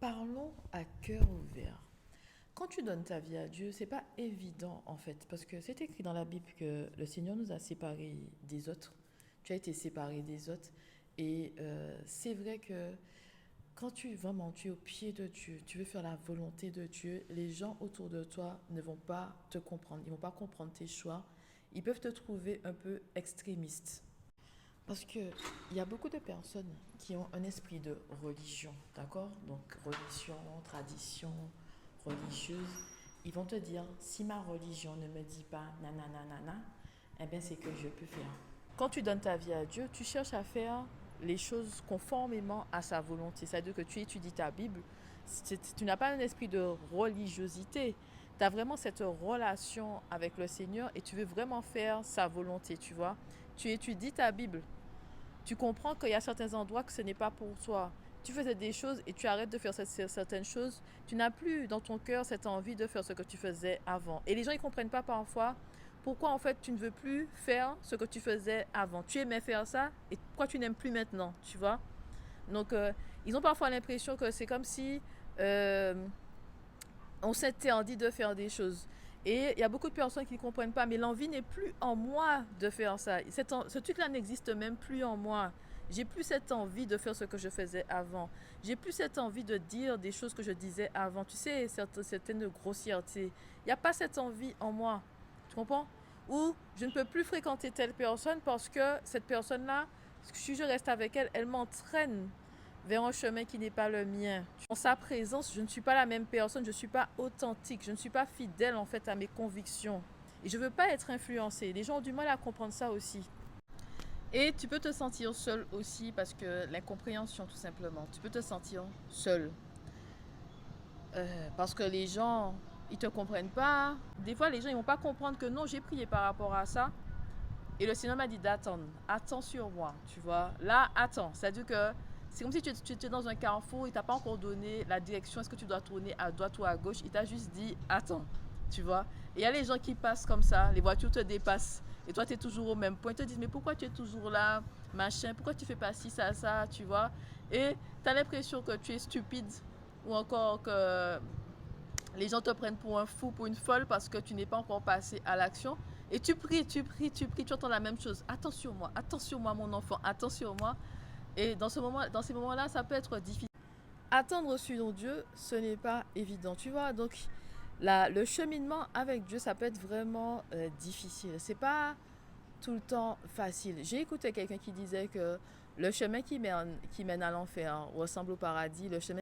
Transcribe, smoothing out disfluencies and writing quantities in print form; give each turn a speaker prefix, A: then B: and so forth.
A: Parlons à cœur ouvert. Quand tu donnes ta vie à Dieu, c'est pas évident en fait, parce que c'est écrit dans la Bible que le Seigneur nous a séparés des autres. Tu as été séparé des autres, et c'est vrai que quand tu es au pied de Dieu, tu veux faire la volonté de Dieu, les gens autour de toi ne vont pas te comprendre, ils vont pas comprendre tes choix, ils peuvent te trouver un peu extrémiste. Parce qu'il y a beaucoup de personnes qui ont un esprit de religion, d'accord? Donc religion, tradition religieuse. Ils vont te dire, si ma religion ne me dit pas nanana, nana, eh bien c'est que je peux faire. Quand tu donnes ta vie à Dieu, tu cherches à faire les choses conformément à sa volonté. C'est-à-dire que tu étudies ta Bible, tu n'as pas un esprit de religiosité. Tu as vraiment cette relation avec le Seigneur et tu veux vraiment faire sa volonté, tu vois. Tu étudies ta Bible, tu comprends qu'il y a certains endroits que ce n'est pas pour toi. Tu faisais des choses et tu arrêtes de faire certaines choses. Tu n'as plus dans ton cœur cette envie de faire ce que tu faisais avant. Et les gens ne comprennent pas parfois pourquoi en fait tu ne veux plus faire ce que tu faisais avant. Tu aimais faire ça et pourquoi tu n'aimes plus maintenant, tu vois. Donc ils ont parfois l'impression que c'est comme si euh, on s'interdit de faire des choses. Et il y a beaucoup de personnes qui ne comprennent pas, mais l'envie n'est plus en moi de faire ça. Ce truc-là n'existe même plus en moi. J'ai plus cette envie de faire ce que je faisais avant. J'ai plus cette envie de dire des choses que je disais avant. Tu sais, certaines grossièretés. Il n'y a pas cette envie en moi. Tu comprends? Ou je ne peux plus fréquenter telle personne parce que cette personne-là, si je reste avec elle, elle m'entraîne vers un chemin qui n'est pas le mien. En sa présence, je ne suis pas la même personne, je ne suis pas authentique, je ne suis pas fidèle en fait à mes convictions. Et je ne veux pas être influencée. Les gens ont du mal à comprendre ça aussi. Et tu peux te sentir seul aussi parce que l'incompréhension tout simplement. Tu peux te sentir seul. Parce que les gens, ils ne te comprennent pas. Des fois, les gens, ils ne vont pas comprendre que non, j'ai prié par rapport à ça. Et le Seigneur m'a dit d'attendre. Attends sur moi, tu vois. Là, attends. C'est-à-dire que c'est comme si tu étais dans un carrefour, il t'a pas encore donné la direction, est-ce que tu dois tourner à droite ou à gauche. Il t'a juste dit attends, tu vois. Et il y a les gens qui passent comme ça, les voitures te dépassent. Et toi, tu es toujours au même point. Ils te disent mais pourquoi tu es toujours là, machin, pourquoi tu fais pas ci, ça, tu vois. Et tu as l'impression que tu es stupide ou encore que les gens te prennent pour un fou, pour une folle parce que tu n'es pas encore passé à l'action. Et tu pries, tu pries, tu pries, tu entends la même chose. Attends sur moi mon enfant, attends sur moi. Et dans ces moments-là, ça peut être difficile. Attendre sur Dieu, ce n'est pas évident, tu vois. Donc, le cheminement avec Dieu, ça peut être vraiment difficile. C'est pas tout le temps facile. J'ai écouté quelqu'un qui disait que le chemin qui mène à l'enfer ressemble au paradis. Le chemin